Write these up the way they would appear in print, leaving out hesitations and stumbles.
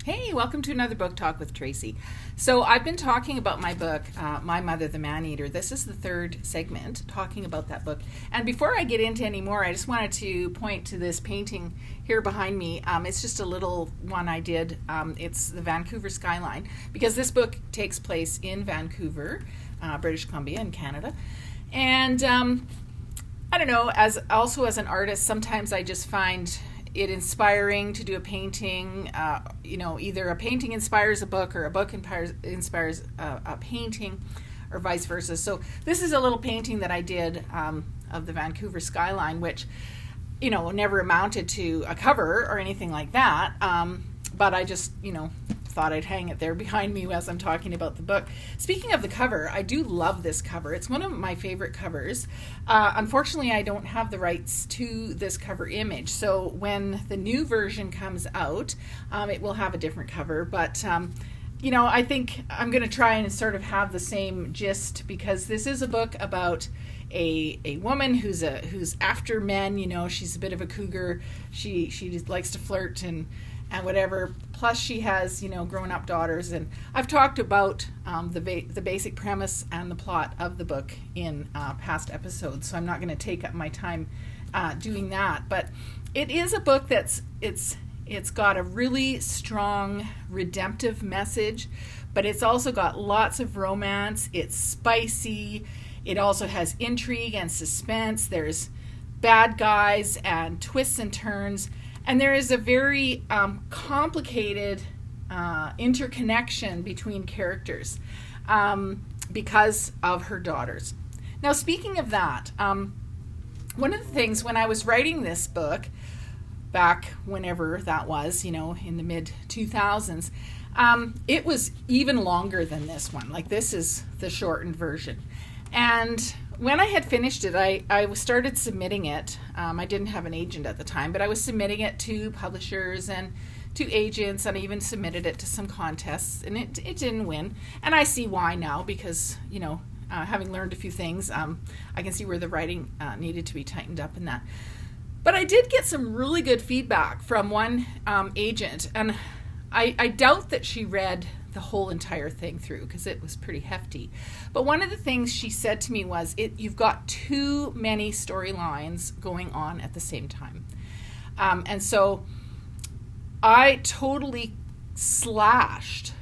Hey, welcome to another book talk with Tracy. So I've been talking about my book, My Mother the ManEater. This is the third segment talking about that book. And before I get into any more, I just wanted to point to this painting here behind me. It's just a little one I did. It's the Vancouver skyline, because this book takes place in Vancouver, British Columbia in Canada. And I don't know, as an artist, sometimes I just find it inspiring to do a painting. Either a painting inspires a book or a book inspires a painting, or vice versa. So this is a little painting that I did of the Vancouver skyline, which never amounted to a cover or anything like that, but I just thought I'd hang it there behind me as I'm talking about the book. Speaking of the cover, I do love this cover. It's one of my favorite covers. Unfortunately, I don't have the rights to this cover image, so when the new version comes out, it will have a different cover, but I think I'm going to try and sort of have the same gist, because this is a book about a woman who's after men. She's a bit of a cougar. She just likes to flirt and whatever. Plus she has grown up daughters, and I've talked about the basic premise and the plot of the book in past episodes, so I'm not going to take up my time doing that. But it is a book it's got a really strong redemptive message, but it's also got lots of romance. It's spicy. It also has intrigue and suspense. There's bad guys and twists and turns. And there is a very complicated interconnection between characters because of her daughters. Now, speaking of that, one of the things when I was writing this book, back whenever that was, in the mid-2000s, it was even longer than this one. Like, this is the shortened version. And when I had finished it, I started submitting it. I didn't have an agent at the time, but I was submitting it to publishers and to agents, and I even submitted it to some contests, and it didn't win. And I see why now, because, having learned a few things, I can see where the writing needed to be tightened up in that. But I did get some really good feedback from one agent, and I doubt that she read the whole entire thing through, because it was pretty hefty. But one of the things she said to me was, you've got too many storylines going on at the same time. And so I totally slashed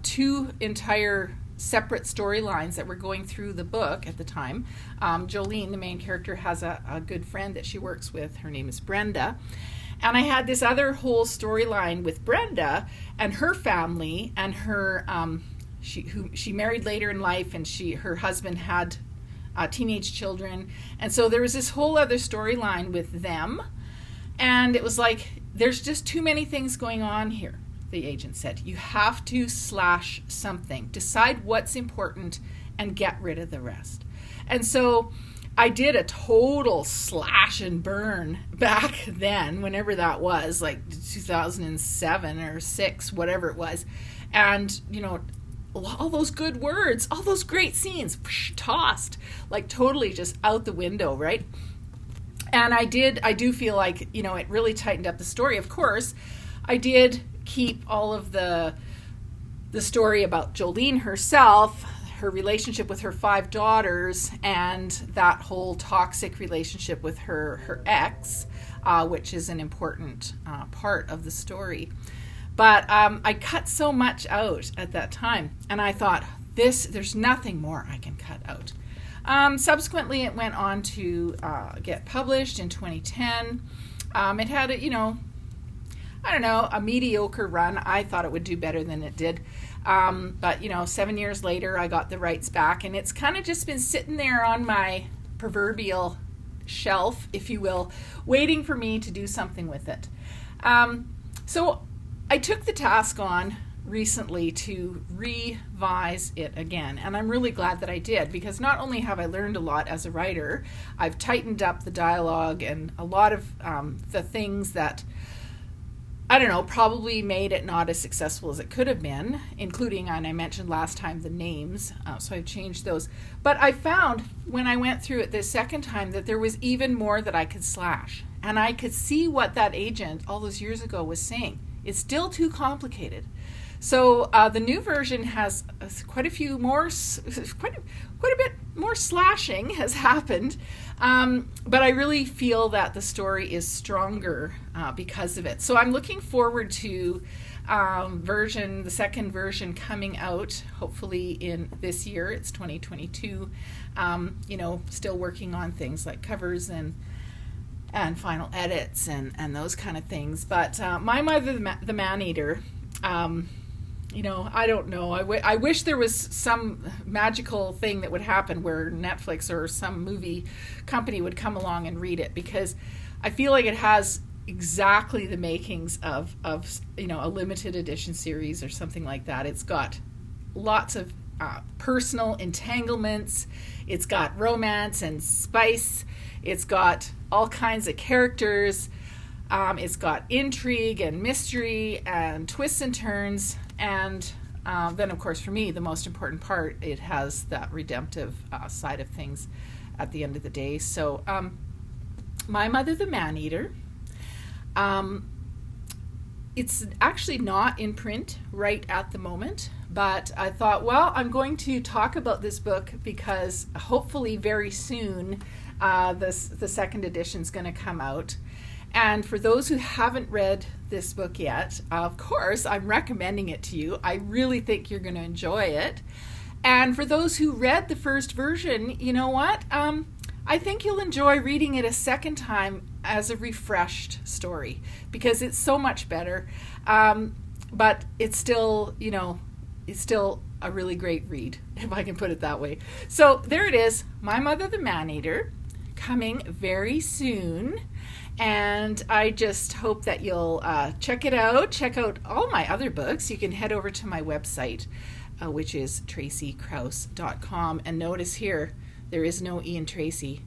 two entire separate storylines that were going through the book at the time. Jolene, the main character, has a good friend that she works with. Her name is Brenda. And I had this other whole storyline with Brenda and her family, and her she married later in life, and her husband had teenage children, and so there was this whole other storyline with them, and it was like, there's just too many things going on here. The agent said, you have to slash something, decide what's important, and get rid of the rest. And so I did a total slash and burn back then, whenever that was, like 2007 or 6, whatever it was. And, all those good words, all those great scenes, tossed, like totally just out the window, right? And I do feel like, it really tightened up the story. Of course, I did keep all of the story about Jolene herself, her relationship with her 5 daughters, and that whole toxic relationship with her ex, which is an important part of the story. But I cut so much out at that time, and I thought, there's nothing more I can cut out. Subsequently, it went on to get published in 2010. It had a mediocre run. I thought it would do better than it did. But 7 years later, I got the rights back, and it's kind of just been sitting there on my proverbial shelf, if you will, waiting for me to do something with it. So I took the task on recently to revise it again, and I'm really glad that I did, because not only have I learned a lot as a writer, I've tightened up the dialogue and a lot of the things that probably made it not as successful as it could have been, including, and I mentioned last time, the names, so I've changed those. But I found, when I went through it this second time, that there was even more that I could slash. And I could see what that agent all those years ago was saying. It's still too complicated. So the new version has quite a bit more slashing has happened, but I really feel that the story is stronger because of it. So I'm looking forward to the second version coming out hopefully in this year. It's 2022. Still working on things like covers and final edits and those kind of things. But My Mother the ManEater, I don't know. I wish there was some magical thing that would happen where Netflix or some movie company would come along and read it, because I feel like it has exactly the makings of a limited edition series or something like that. It's got lots of personal entanglements. It's got romance and spice. It's got all kinds of characters. It's got intrigue and mystery and twists and turns. And then, of course, for me, the most important part, it has that redemptive side of things at the end of the day. So My Mother the ManEater, it's actually not in print right at the moment, but I thought, well, I'm going to talk about this book because hopefully very soon the second edition is going to come out. And for those who haven't read this book yet, of course, I'm recommending it to you. I really think you're going to enjoy it. And for those who read the first version, you know what? I think you'll enjoy reading it a second time as a refreshed story, because it's so much better. But it's still, it's still a really great read, if I can put it that way. So there it is, My Mother the ManEater, coming very soon. And I just hope that you'll check it out. Check out all my other books. You can head over to my website, which is tracykrause.com. And notice here, there is no E in Tracy.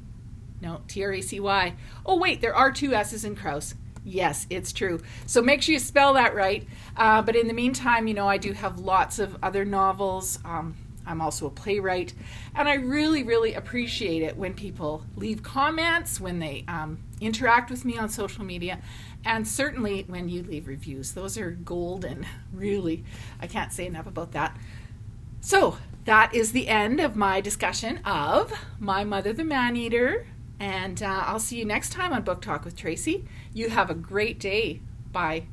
No, Tracy. Oh, wait, there are 2 S's in Krause. Yes, it's true. So make sure you spell that right. But in the meantime, I do have lots of other novels. I'm also a playwright. And I really, really appreciate it when people leave comments, when they interact with me on social media, and certainly when you leave reviews. Those are golden, really. I can't say enough about that. So that is the end of my discussion of My Mother the ManEater, and I'll see you next time on Book Talk with Tracy. You have a great day. Bye.